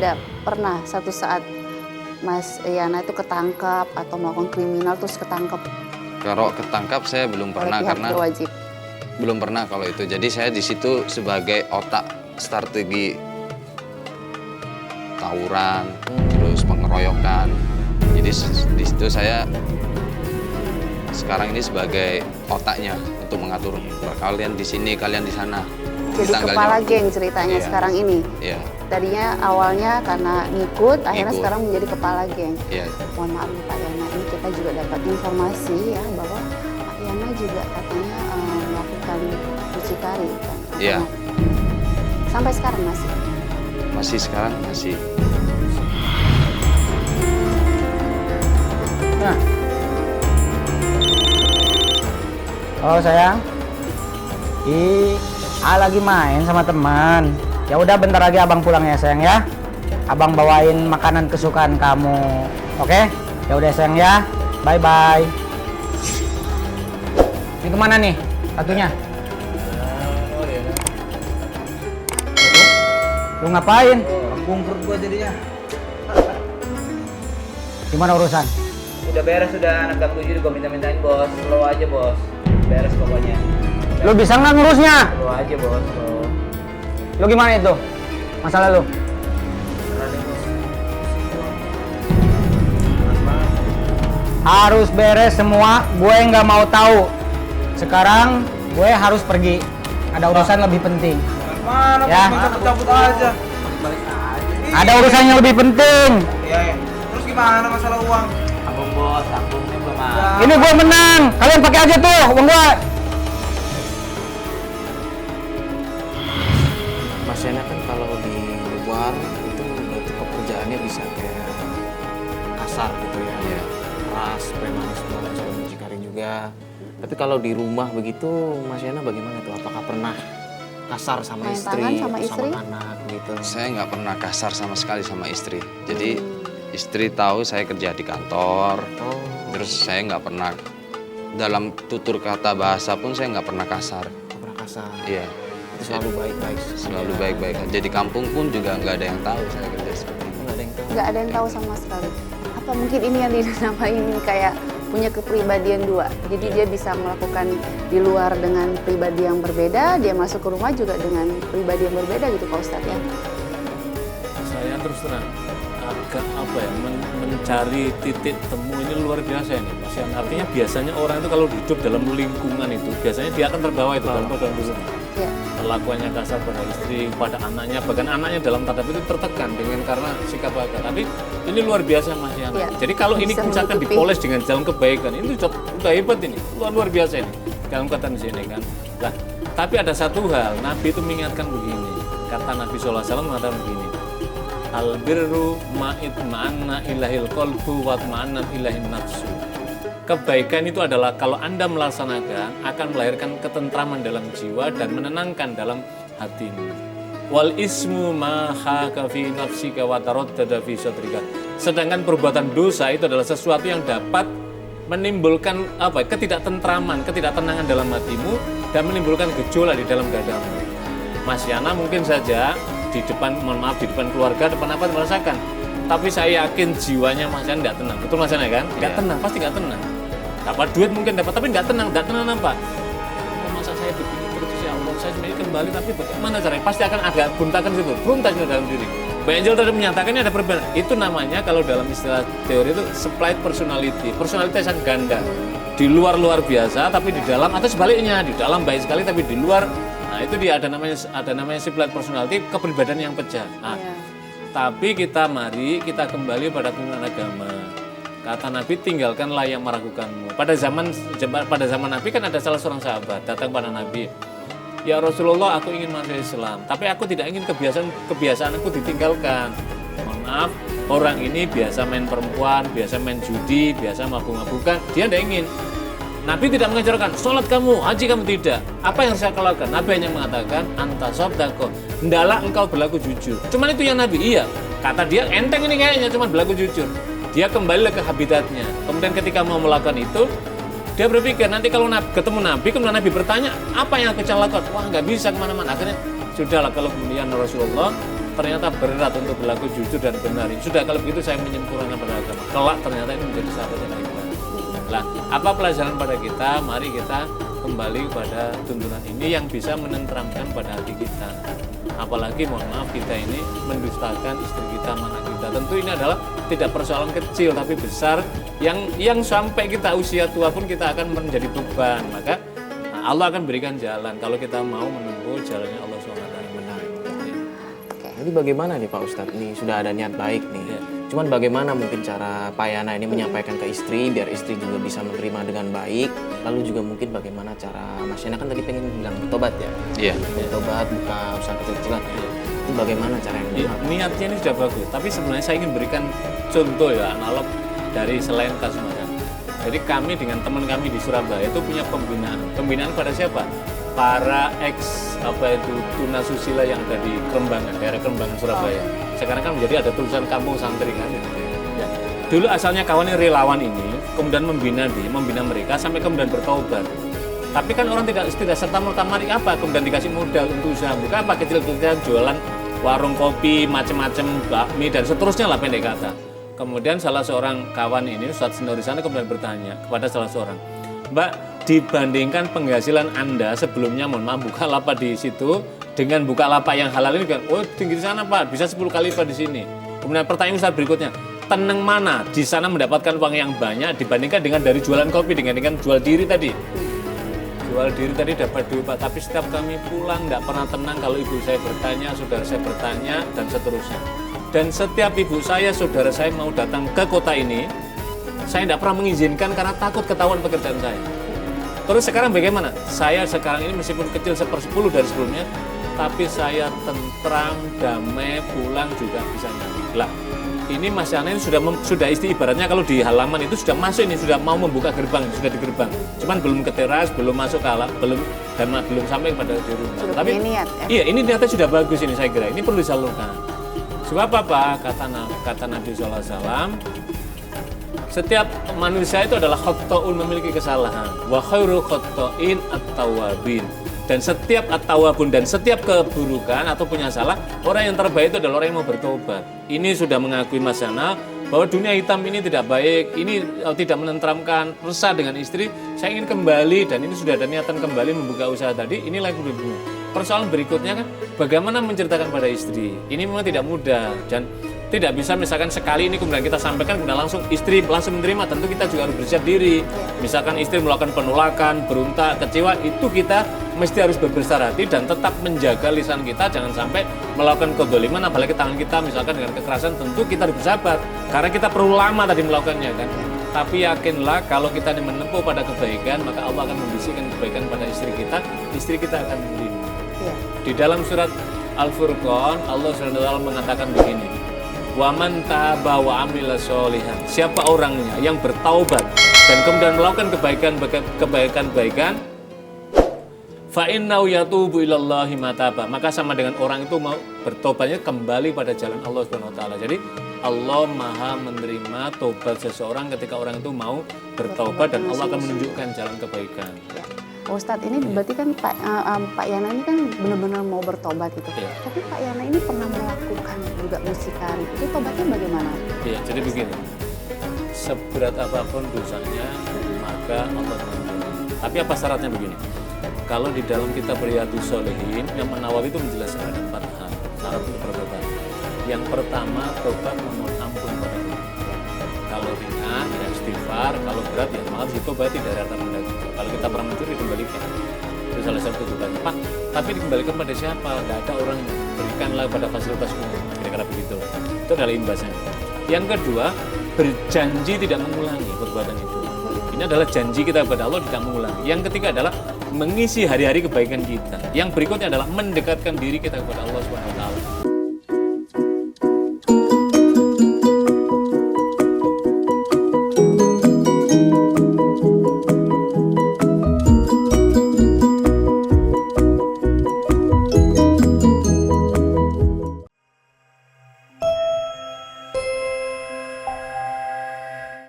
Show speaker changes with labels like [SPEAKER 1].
[SPEAKER 1] Tidak pernah satu saat Mas Yana itu ketangkap atau melakukan kriminal terus ketangkap
[SPEAKER 2] Kalau ketangkap saya belum
[SPEAKER 1] oleh
[SPEAKER 2] pernah
[SPEAKER 1] pihak
[SPEAKER 2] karena
[SPEAKER 1] berwajib?
[SPEAKER 2] belum pernah kalau itu. Jadi saya di situ sebagai otak strategi tawuran, terus pengeroyokan. Jadi di situ saya sekarang ini sebagai otaknya untuk mengatur kalian di sini, kalian di sana.
[SPEAKER 1] Jadi kepala geng ceritanya
[SPEAKER 2] Iya.
[SPEAKER 1] sekarang ini.
[SPEAKER 2] Iya,
[SPEAKER 1] Tadinya awalnya karena ngikut, akhirnya
[SPEAKER 2] Ngikut.
[SPEAKER 1] sekarang menjadi kepala geng.
[SPEAKER 2] iya.
[SPEAKER 1] Mohon maaf nih Pak Yana, ini kita juga dapat informasi ya bahwa Pak Yana juga katanya melakukan mucikari kan?
[SPEAKER 2] Iya.
[SPEAKER 1] Sampai sekarang masih?
[SPEAKER 2] Masih sekarang masih.
[SPEAKER 3] Nah. Halo sayang. Lagi main sama teman. Ya udah bentar lagi abang pulang ya sayang ya. Abang bawain makanan kesukaan kamu. Oke? Ya udah sayang ya. Bye bye. Ini kemana nih? Satunya? Lu ngapain?
[SPEAKER 4] Bungkur gua jadinya.
[SPEAKER 3] Gimana urusan?
[SPEAKER 4] Udah beres, sudah anak gang 7 gua minta-mintain bos. Slow aja bos. Beres pokoknya.
[SPEAKER 3] Lu bisa nggak ngurusnya?
[SPEAKER 4] Slow aja bos. Slow.
[SPEAKER 3] Lu gimana itu? Masalah lu?
[SPEAKER 4] Serah deh, bos.
[SPEAKER 3] Harus beres semua, gue nggak mau tahu. Sekarang gue harus pergi. Ada urusan lebih penting.
[SPEAKER 4] Mana
[SPEAKER 3] Ya.
[SPEAKER 4] bos, cabut-cabut aja.
[SPEAKER 3] Ada urusan yang lebih penting.
[SPEAKER 4] Iya, iya. Terus gimana masalah uang? Abang bos, abangnya belum ada.
[SPEAKER 3] Ini gue menang. Kalian pakai aja tuh uang gue.
[SPEAKER 5] Mas Yana kan kalau di luar itu berarti pekerjaannya bisa kayak kasar gitu ya,
[SPEAKER 2] Iya.
[SPEAKER 5] keras, premanisme, suka mucikari juga. Tapi kalau di rumah begitu, Mas Yana bagaimana tuh? Apakah pernah kasar sama
[SPEAKER 1] Main
[SPEAKER 5] istri,
[SPEAKER 1] tangan sama
[SPEAKER 5] atau
[SPEAKER 1] istri?
[SPEAKER 5] sama anak gitu?
[SPEAKER 2] Saya nggak pernah kasar sama sekali sama istri. Jadi istri tahu saya kerja di kantor.
[SPEAKER 5] Oh,
[SPEAKER 2] Terus saya nggak pernah dalam tutur kata bahasa pun saya nggak pernah kasar.
[SPEAKER 5] nggak pernah kasar.
[SPEAKER 2] Iya,
[SPEAKER 5] Itu selalu baik-baik.
[SPEAKER 2] selalu baik-baik. Jadi kampung pun juga nggak ada yang tahu saya kerja seperti itu.
[SPEAKER 5] Nggak ada yang tahu.
[SPEAKER 1] Nggak ada yang tahu sama sekali. Apa mungkin ini yang dinamain kayak punya kepribadian dua. Jadi dia bisa melakukan di luar dengan pribadi yang berbeda, dia masuk ke rumah juga dengan pribadi yang berbeda gitu Pak Ustadz ya.
[SPEAKER 6] Saya terus terang agak mencari titik temu ini luar biasa ini Mas Yan. Artinya biasanya orang itu kalau hidup dalam lingkungan itu biasanya dia akan terbawa itu dalam dulu.
[SPEAKER 1] Ya.
[SPEAKER 6] Perlakuannya kasar pada istri, pada anaknya, bahkan anaknya dalam tanda itu tertekan dengan karena sikap agak. Tapi ini luar biasa Mas Yan.
[SPEAKER 1] Ya.
[SPEAKER 6] Jadi kalau ini
[SPEAKER 1] Bisa
[SPEAKER 6] misalkan
[SPEAKER 1] menutupi.
[SPEAKER 6] dipoles dengan jalan kebaikan, ini udah hebat ini, luar biasa ini dalam kata di sini kan. Lah, tapi ada satu hal, Nabi itu mengingatkan begini. Kata Nabi SAW mengatakan begini. Albirru ma'itma'anna ilahil qalbu wa ma'anna ilahin nafsu. Kebaikan itu adalah kalau Anda melaksanakan akan melahirkan ketentraman dalam jiwa dan menenangkan dalam hatimu. Wal ismu ma haka fi nafsika wa taraddada fi sadrika. Sedangkan perbuatan dosa itu adalah sesuatu yang dapat menimbulkan ketidaktentraman, ketidaktenangan dalam hatimu dan menimbulkan gejolak di dalam dadamu. Mas Yana mungkin saja di depan, mohon maaf, di depan keluarga, depan apa merasakan. Tapi saya yakin jiwanya Mas Yana tidak tenang. Betul Mas Yana kan? Nggak
[SPEAKER 2] Iya.
[SPEAKER 6] tenang, pasti nggak tenang. Dapat duit mungkin dapat, tapi nggak tenang. Nggak tenang apa? Ya, masa saya begini terus ya Allah, saya sebenarnya kembali, tapi bagaimana caranya? Pasti akan agak buntakan situ, buntakan dalam diri. Mbak Angel tadi menyatakan ini ada perbedaan. Itu namanya kalau dalam istilah teori itu split personality. Personalitas yang ganda. Di luar biasa, tapi di dalam atau sebaliknya, di dalam baik sekali tapi di luar. Nah, itu dia ada namanya split personality, kepribadian yang pecah. Nah,
[SPEAKER 1] Iya.
[SPEAKER 6] tapi mari kita kembali pada tuntunan agama. Kata Nabi, tinggalkanlah yang meragukanmu. Pada zaman Nabi kan ada salah seorang sahabat datang pada Nabi. Ya Rasulullah, aku ingin masuk Islam, tapi aku tidak ingin kebiasaanku ditinggalkan. Mohon maaf, orang ini biasa main perempuan, biasa main judi, biasa mabuk-mabukan. Dia tidak ingin. Nabi tidak mengajarkan, sholat kamu, haji kamu tidak. Apa yang saya lakukan? Nabi hanya mengatakan, anta shabdaqo, hendaklah engkau berlaku jujur. Cuman itu yang Nabi, iya. Kata dia, enteng ini kayaknya, cuman berlaku jujur. Dia kembali ke habitatnya. Kemudian ketika mau melakukan itu, dia berpikir, nanti kalau ketemu Nabi, kemudian Nabi bertanya, apa yang aku lakukan? Wah, nggak bisa kemana-mana. Akhirnya, sudahlah kalau kemudian Rasulullah, ternyata berat untuk berlaku jujur dan benar. Sudah kalau begitu saya menyempurnakan pada agama. Kelak ternyata ini menjadi sahabat yang hebat. Nah, apa pelajaran pada kita? Mari kita kembali pada tuntunan ini yang bisa menenteramkan pada hati kita. Apalagi mohon maaf kita ini mendustakan istri kita, anak kita. Tentu ini adalah tidak persoalan kecil tapi besar yang sampai kita usia tua pun kita akan menjadi beban. Maka Allah akan berikan jalan kalau kita mau menempuh jalannya Allah SWT.
[SPEAKER 5] Benar. Jadi bagaimana nih Pak Ustadz? Ini sudah ada niat baik nih.
[SPEAKER 6] Ya.
[SPEAKER 5] Cuman bagaimana mungkin cara Pak Yana ini menyampaikan ke istri biar istri juga bisa menerima dengan baik. Lalu juga mungkin bagaimana cara Mas Yana kan tadi pengen bilang bertobat ya.
[SPEAKER 2] Iya.
[SPEAKER 5] Bertobat, buka usaha kecil-kecilan. Itu bagaimana cara yang
[SPEAKER 6] Ya,
[SPEAKER 5] benar?
[SPEAKER 6] niatnya ini sudah bagus, tapi sebenarnya saya ingin berikan contoh ya analog dari selain Kasmaran. Jadi kami dengan teman kami di Surabaya itu punya pembinaan. Pembinaan pada siapa? Para tunasusila yang ada di Kerembangan, daerah Kerembangan Surabaya. Sekarang kan menjadi ada tulisan kampung santri kan. Ya. Dulu asalnya kawan yang relawan ini, kemudian membina mereka sampai kemudian bertobat. Tapi kan orang tidak serta merta mari apa, kemudian dikasih modal untuk usaha buka apa kecil-kecilan jualan warung kopi, macam-macam bakmi dan seterusnya lah pendek kata. Kemudian salah seorang kawan ini, Ustadz Sendiri sana kemudian bertanya kepada salah seorang, Mbak, dibandingkan penghasilan Anda sebelumnya, mohon maaf, buka lapak di situ dengan buka lapak yang halal ini kan, oh tinggi di sana Pak, bisa 10 kali lipat di sini. Kemudian pertanyaan Ustadz berikutnya, tenang mana di sana mendapatkan uang yang banyak dibandingkan dengan dari jualan kopi dengan jual diri tadi. Jual diri tadi dapat duit Pak, tapi setiap kami pulang tidak pernah tenang kalau ibu saya bertanya, saudara saya bertanya, dan seterusnya. Dan setiap ibu saya, saudara saya mau datang ke kota ini, saya tidak pernah mengizinkan karena takut ketahuan pekerjaan saya. Terus sekarang bagaimana? Saya sekarang ini meskipun kecil 1/10 dari sebelumnya, tapi saya tentram, damai, pulang juga bisa nyaman. Lah, ini Mas Yana ini sudah ibaratnya kalau di halaman itu sudah masuk ini, sudah mau membuka gerbang, sudah di gerbang. Cuman belum ke teras, belum masuk ke alam, belum sampai pada di rumah.
[SPEAKER 1] Sudah
[SPEAKER 6] Tapi
[SPEAKER 1] punya niat, ya?
[SPEAKER 6] iya, ini niatnya sudah bagus ini saya kira. Ini perlu disalurkan. Sebab apa? Kata Nabi SAW, setiap manusia itu adalah khotta'un, memiliki kesalahan. Wa khairu khotta'in at-tawwabin. Dan setiap at-tawwabun dan setiap keburukan atau punya salah, orang yang terbaik itu adalah orang yang mau bertobat. Ini sudah mengakui Mas Yana bahwa dunia hitam ini tidak baik, ini tidak menenteramkan, resah dengan istri, saya ingin kembali dan ini sudah ada niatan kembali membuka usaha tadi, inilah yang berhubungan. Persoalan berikutnya kan, bagaimana menceritakan pada istri. Ini memang tidak mudah dan tidak bisa misalkan sekali ini kemudian kita sampaikan kemudian langsung istri langsung menerima, tentu kita juga harus bersiap diri. Misalkan istri melakukan penolakan, beruntak, kecewa, itu kita mesti harus berbesar hati dan tetap menjaga lisan kita, jangan sampai melakukan kezaliman, apalagi tangan kita misalkan dengan kekerasan, tentu kita harus bersabar karena kita perlu lama tadi melakukannya kan. Tapi yakinlah kalau kita menempuh pada kebaikan, maka Allah akan membisikkan kebaikan pada istri kita akan menerima. Di dalam surat Al-Furqan, Allah SWT mengatakan begini, wa man taba wa amila sholihan. Siapa orangnya yang bertaubat dan kemudian melakukan kebaikan, fa innahu yatubu ilallahi mataba. Maka sama dengan orang itu mau bertobatnya kembali pada jalan Allah Subhanahu wa taala. Jadi Allah Maha menerima tobat seseorang ketika orang itu mau bertaubat dan Allah akan menunjukkan jalan kebaikan.
[SPEAKER 1] Ya. Ustadz, ini berarti kan Pak Yana ini kan benar-benar mau bertobat gitu.
[SPEAKER 6] Ya.
[SPEAKER 1] Tapi Pak Yana ini pernah melakukan juga mucikari. Itu tobatnya bagaimana?
[SPEAKER 6] Iya, jadi begini. Seberat apapun dosanya, maka Allah mengampuni. Tapi apa syaratnya begini? Kalau di dalam kitab Riyadhus Shalihin, yang Nawawi itu menjelaskan ada 4 hal syarat untuk bertobat. Yang pertama, tobat memohon ampun pada Allah. Kalau ringan, ya istighfar. Kalau berat, ya maaf, itu berarti dari harta benda. Kalau kita pernah mencuri, dikembalikan. Itu salah satu tobat. Pak, tapi dikembalikan pada siapa? Tidak ada orang, berikanlah pada fasilitas umum. Kira-kira begitu. Itu adalah imbasnya. Yang kedua, berjanji tidak mengulangi perbuatan itu. Ini adalah janji kita kepada Allah tidak mengulangi. Yang ketiga adalah mengisi hari-hari kebaikan kita. Yang berikutnya adalah mendekatkan diri kita kepada Allah Subhanahu wa taala.